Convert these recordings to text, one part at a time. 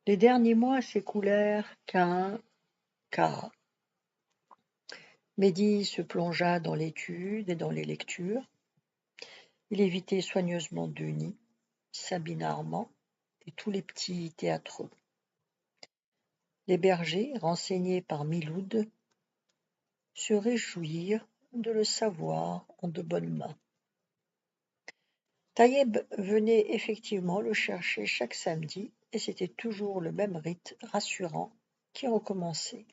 Les derniers mois s'écoulèrent qu'un quart. Mehdi se plongea dans l'étude et dans les lectures. Il évitait soigneusement Denis, Sabine Armand et tous les petits théâtreux. Les bergers, renseignés par Miloud, se réjouirent de le savoir en de bonnes mains. Taïeb venait effectivement le chercher chaque samedi, et c'était toujours le même rite rassurant qui recommençait.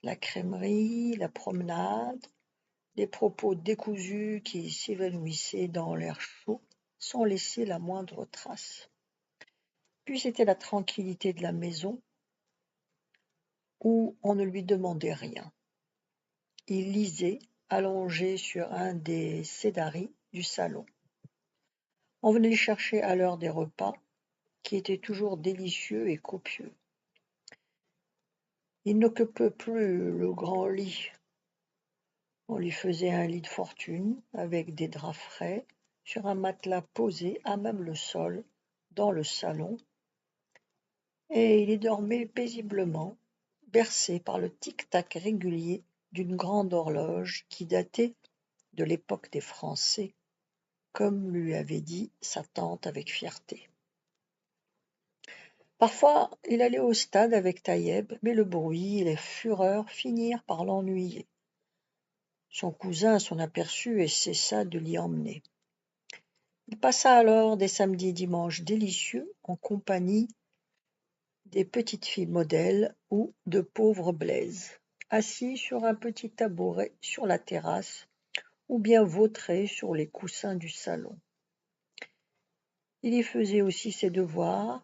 La crèmerie, la promenade, les propos décousus qui s'évanouissaient dans l'air chaud sans laisser la moindre trace. Puis c'était la tranquillité de la maison où on ne lui demandait rien. Il lisait, allongé sur un des sédaris du salon. On venait le chercher à l'heure des repas, qui étaient toujours délicieux et copieux. Il n'occupait plus le grand lit. On lui faisait un lit de fortune, avec des draps frais, sur un matelas posé à même le sol, dans le salon, et il y dormait paisiblement, bercé par le tic-tac régulier d'une grande horloge qui datait de l'époque des Français, comme lui avait dit sa tante avec fierté. Parfois, il allait au stade avec Taïeb, mais le bruit et les fureurs finirent par l'ennuyer. Son cousin s'en aperçut et cessa de l'y emmener. Il passa alors des samedis et dimanches délicieux en compagnie des petites filles modèles ou de pauvres blaises, assis sur un petit tabouret sur la terrasse ou bien vautrés sur les coussins du salon. Il y faisait aussi ses devoirs,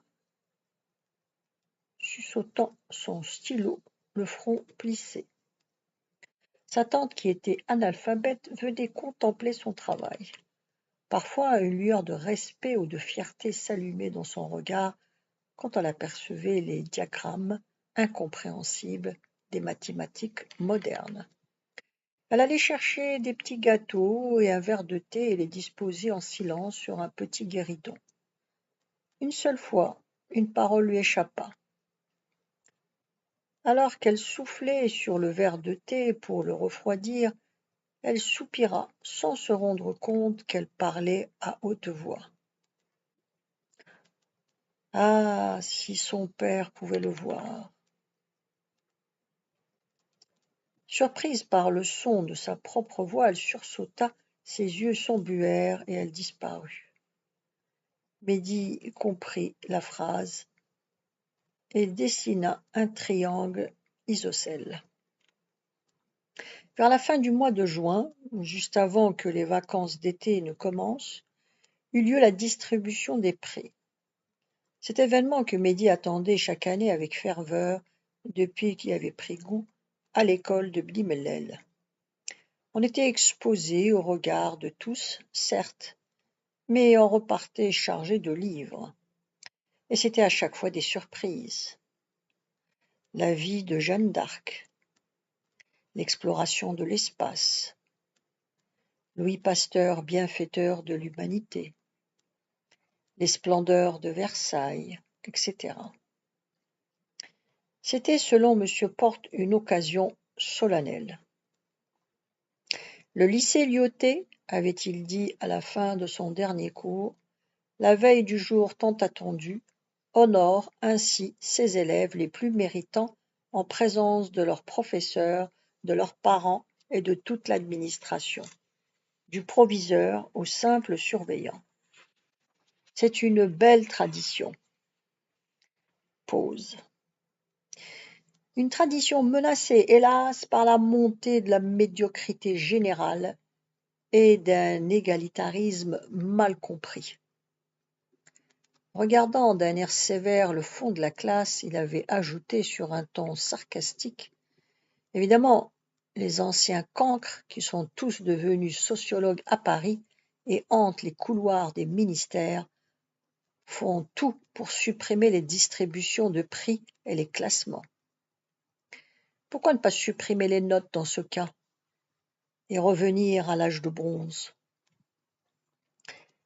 suçotant son stylo, le front plissé. Sa tante, qui était analphabète, venait contempler son travail. Parfois, une lueur de respect ou de fierté s'allumait dans son regard quand on apercevait les diagrammes incompréhensibles des mathématiques modernes. Elle allait chercher des petits gâteaux et un verre de thé et les disposait en silence sur un petit guéridon. Une seule fois, une parole lui échappa. Alors qu'elle soufflait sur le verre de thé pour le refroidir, elle soupira sans se rendre compte qu'elle parlait à haute voix. Ah, si son père pouvait le voir! Surprise par le son de sa propre voix, elle sursauta, ses yeux s'embuèrent et elle disparut. Mehdi comprit la phrase et dessina un triangle isocèle. Vers la fin du mois de juin, juste avant que les vacances d'été ne commencent, eut lieu la distribution des prix. Cet événement que Mehdi attendait chaque année avec ferveur depuis qu'il avait pris goût à l'école de Bli Mellel. On était exposé au regard de tous, certes, mais on repartait chargé de livres. Et c'était à chaque fois des surprises. La vie de Jeanne d'Arc, l'exploration de l'espace, Louis Pasteur bienfaiteur de l'humanité, les splendeurs de Versailles, etc. C'était, selon M. Porte, une occasion solennelle. Le lycée Lyautey, avait-il dit à la fin de son dernier cours, la veille du jour tant attendu, honore ainsi ses élèves les plus méritants en présence de leurs professeurs, de leurs parents et de toute l'administration, du proviseur au simple surveillant. C'est une belle tradition. Pause. Une tradition menacée, hélas, par la montée de la médiocrité générale et d'un égalitarisme mal compris. Regardant d'un air sévère le fond de la classe, il avait ajouté sur un ton sarcastique : « Évidemment, les anciens cancres, qui sont tous devenus sociologues à Paris et hantent les couloirs des ministères, font tout pour supprimer les distributions de prix et les classements. Pourquoi ne pas supprimer les notes dans ce cas et revenir à l'âge de bronze ?»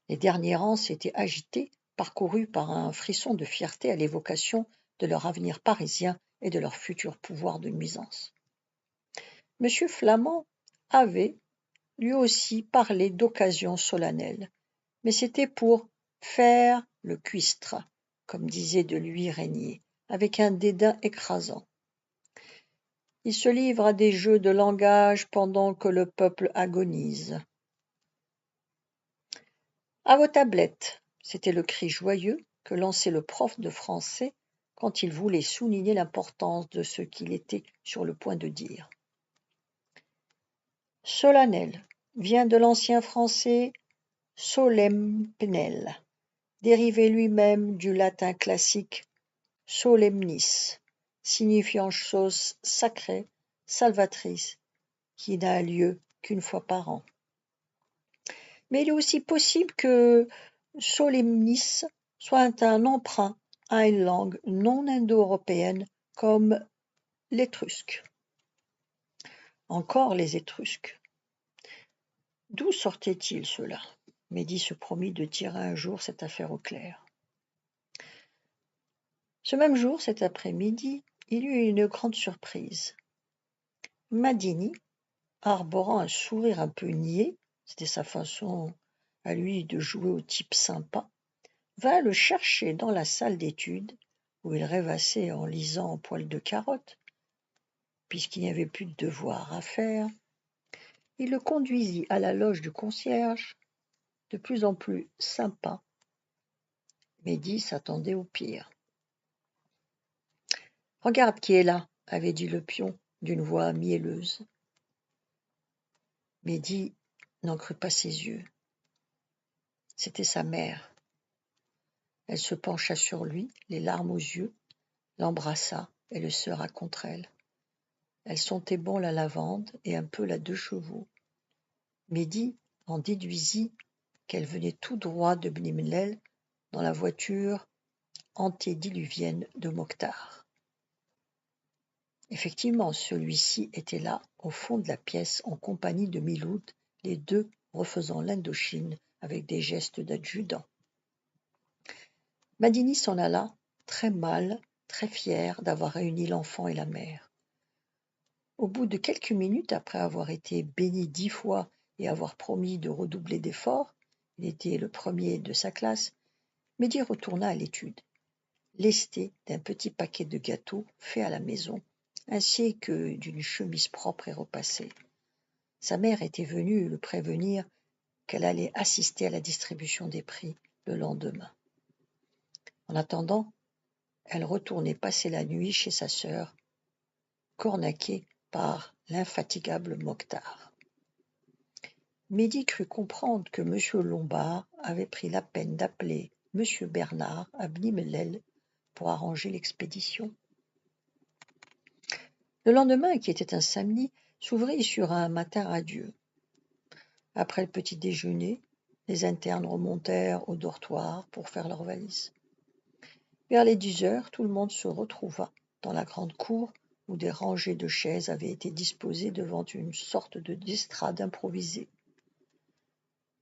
Les derniers rangs s'étaient agités parcourus par un frisson de fierté à l'évocation de leur avenir parisien et de leur futur pouvoir de nuisance. M. Flamand avait, lui aussi, parlé d'occasion solennelle, mais c'était pour « faire le cuistre », comme disait de lui Régnier, avec un dédain écrasant. Il se livre à des jeux de langage pendant que le peuple agonise. « À vos tablettes !» c'était le cri joyeux que lançait le prof de français quand il voulait souligner l'importance de ce qu'il était sur le point de dire. Solennel vient de l'ancien français solemnel, dérivé lui-même du latin classique solemnis, signifiant chose sacrée, salvatrice, qui n'a lieu qu'une fois par an. Mais il est aussi possible que solemnis soit un emprunt à une langue non indo-européenne comme l'étrusque. Encore les Étrusques. D'où sortait-il cela ? Mehdi se promit de tirer un jour cette affaire au clair. Ce même jour, cet après-midi, il eut une grande surprise. Madini, arborant un sourire un peu niais, c'était sa façon à lui de jouer au type sympa, vint le chercher dans la salle d'études, où il rêvassait en lisant en poil de carotte, puisqu'il n'y avait plus de devoirs à faire. Il le conduisit à la loge du concierge, de plus en plus sympa. Mehdi s'attendait au pire. « Regarde qui est là » avait dit le pion d'une voix mielleuse. Mehdi n'en crut pas ses yeux. C'était sa mère. Elle se pencha sur lui, les larmes aux yeux, l'embrassa et le serra contre elle. Elle sentait bon la lavande et un peu la 2 chevaux. Mehdi en déduisit qu'elle venait tout droit de Blimlel dans la voiture antédiluvienne de Mokhtar. Effectivement, celui-ci était là, au fond de la pièce, en compagnie de Miloud, les deux refaisant l'Indochine avec des gestes d'adjudant. Madini s'en alla, très mal, très fier d'avoir réuni l'enfant et la mère. Au bout de quelques minutes, après avoir été béni 10 fois et avoir promis de redoubler d'efforts, il était le premier de sa classe, Mehdi retourna à l'étude, lesté d'un petit paquet de gâteaux faits à la maison, ainsi que d'une chemise propre et repassée. Sa mère était venue le prévenir qu'elle allait assister à la distribution des prix le lendemain. En attendant, elle retournait passer la nuit chez sa sœur, cornaquée par l'infatigable Mokhtar. Mehdi crut comprendre que M. Lombard avait pris la peine d'appeler M. Bernard à Blimlel pour arranger l'expédition. Le lendemain, qui était un samedi, s'ouvrit sur un matin radieux. Après le petit déjeuner, les internes remontèrent au dortoir pour faire leurs valises. Vers les 10 heures, tout le monde se retrouva dans la grande cour où des rangées de chaises avaient été disposées devant une sorte d'estrade improvisée.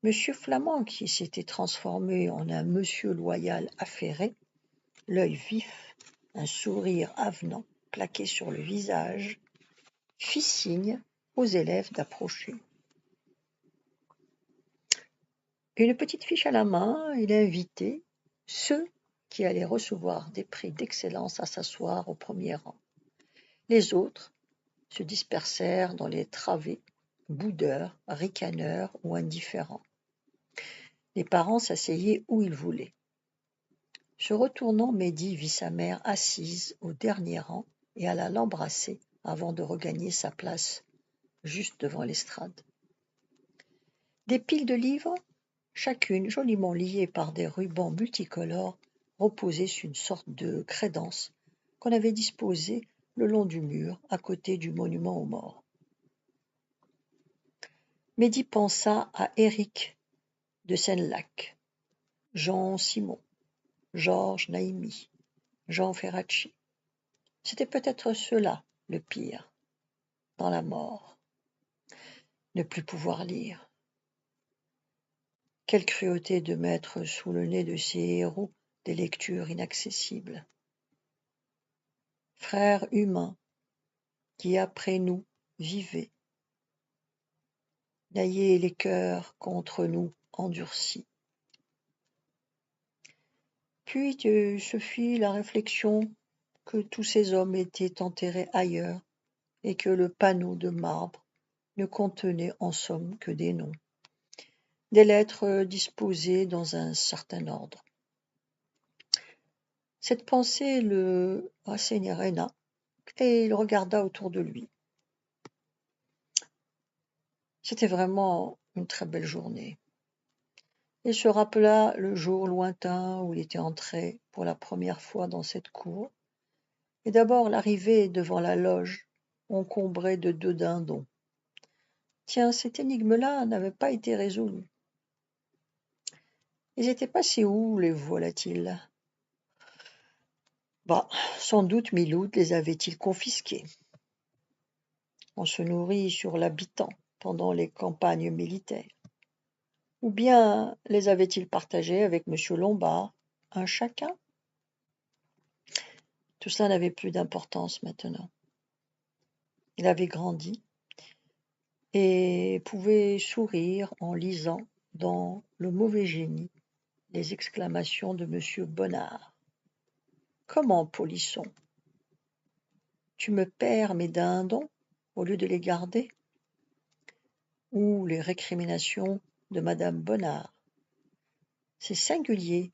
Monsieur Flamand, qui s'était transformé en un monsieur loyal affairé, l'œil vif, un sourire avenant plaqué sur le visage, fit signe aux élèves d'approcher. Une petite fiche à la main, il invitait ceux qui allaient recevoir des prix d'excellence à s'asseoir au premier rang. Les autres se dispersèrent dans les travées, boudeurs, ricaneurs ou indifférents. Les parents s'asseyaient où ils voulaient. Se retournant, Mehdi vit sa mère assise au dernier rang et alla l'embrasser avant de regagner sa place juste devant l'estrade. Des piles de livres, chacune joliment liée par des rubans multicolores, reposaient sur une sorte de crédence qu'on avait disposée le long du mur à côté du monument aux morts. Mehdi pensa à Éric de Senlac, Jean Simon, Georges Naimi, Jean Ferracci. C'était peut-être cela le pire, dans la mort. Ne plus pouvoir lire. Quelle cruauté de mettre sous le nez de ces héros des lectures inaccessibles. Frères humains, qui après nous vivez, n'ayez les cœurs contre nous endurcis. Puis se fit la réflexion que tous ces hommes étaient enterrés ailleurs et que le panneau de marbre ne contenait en somme que des noms, des lettres disposées dans un certain ordre. Cette pensée le rasséréna et il regarda autour de lui. C'était vraiment une très belle journée. Il se rappela le jour lointain où il était entré pour la première fois dans cette cour, et d'abord l'arrivée devant la loge encombrée de 2 dindons. Tiens, cette énigme-là n'avait pas été résolue. Ils étaient passés où, les voilà-t-ils? Bah, sans doute Miloud les avait-il confisqués. On se nourrit sur l'habitant pendant les campagnes militaires. Ou bien les avait-il partagés avec monsieur Lombard, un chacun? Tout cela n'avait plus d'importance maintenant. Il avait grandi et pouvait sourire en lisant dans Le mauvais génie les exclamations de monsieur Bonnard. Comment, Polisson? Tu me perds mes dindons au lieu de les garder? Ou les récriminations de madame Bonnard. C'est singulier,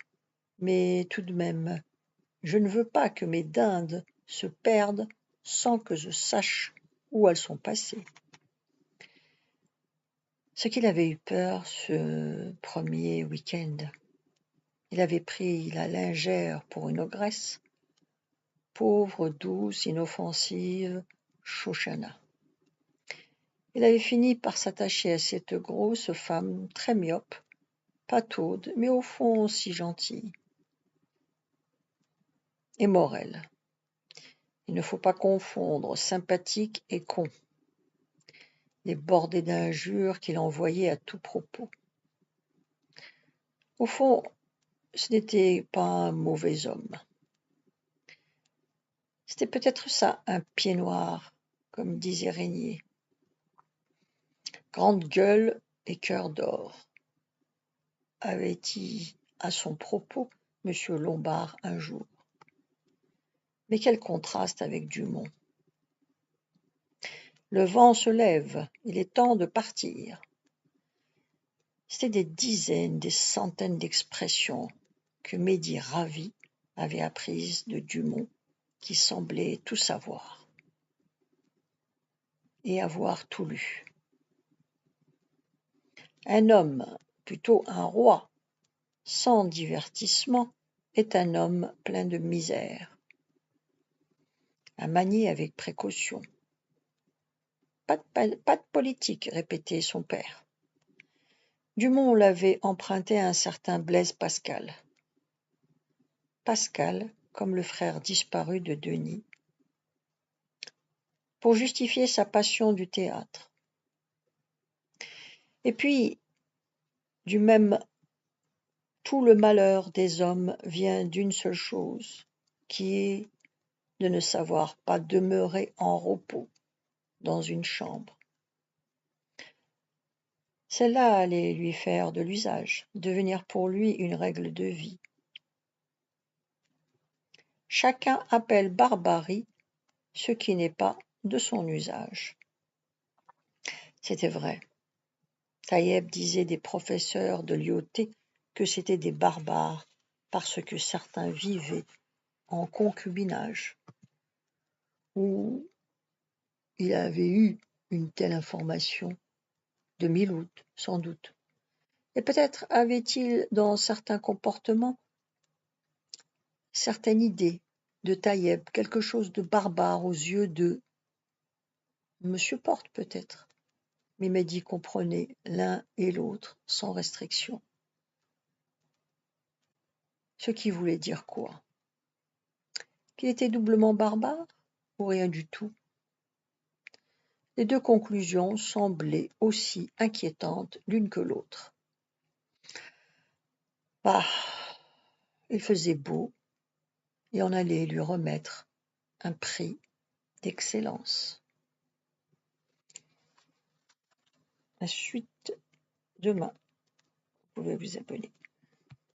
mais tout de même, je ne veux pas que mes dindes se perdent sans que je sache où elles sont passées. Ce qu'il avait eu peur ce premier week-end. Il avait pris la lingère pour une ogresse, pauvre, douce, inoffensive Shoshana. Il avait fini par s'attacher à cette grosse femme très myope, pataude, mais au fond si gentille. Et Morel. Il ne faut pas confondre sympathique et con. Les bordées d'injures qu'il envoyait à tout propos. Au fond, ce n'était pas un mauvais homme. C'était peut-être ça, un pied noir, comme disait Régnier. Grande gueule et cœur d'or, avait dit à son propos monsieur Lombard un jour. Mais quel contraste avec Dumont. Le vent se lève, il est temps de partir. C'étaient des dizaines, des centaines d'expressions que Mehdi ravi avait apprises de Dumont, qui semblait tout savoir et avoir tout lu. Un homme, plutôt un roi, sans divertissement, est un homme plein de misère, à manier avec précaution. Pas de politique, répétait son père. Dumont l'avait emprunté à un certain Blaise Pascal. Pascal, comme le frère disparu de Denis, pour justifier sa passion du théâtre. Et puis, du même, tout le malheur des hommes vient d'une seule chose, qui est de ne savoir pas demeurer en repos dans une chambre. Celle-là allait lui faire de l'usage, devenir pour lui une règle de vie. Chacun appelle barbarie ce qui n'est pas de son usage. C'était vrai. Taïeb disait des professeurs de l'IOT que c'étaient des barbares parce que certains vivaient en concubinage, ou il avait eu une telle information de Miloud, sans doute. Et peut-être avait-il dans certains comportements certaine idée de Taïeb, quelque chose de barbare aux yeux de Monsieur Porte peut-être. Mais Mehdi comprenait l'un et l'autre sans restriction. Ce qui voulait dire quoi? Qu'il était doublement barbare ou rien du tout? Les deux conclusions semblaient aussi inquiétantes l'une que l'autre. Bah, il faisait beau et on allait lui remettre un prix d'excellence. La suite demain. Vous pouvez vous abonner.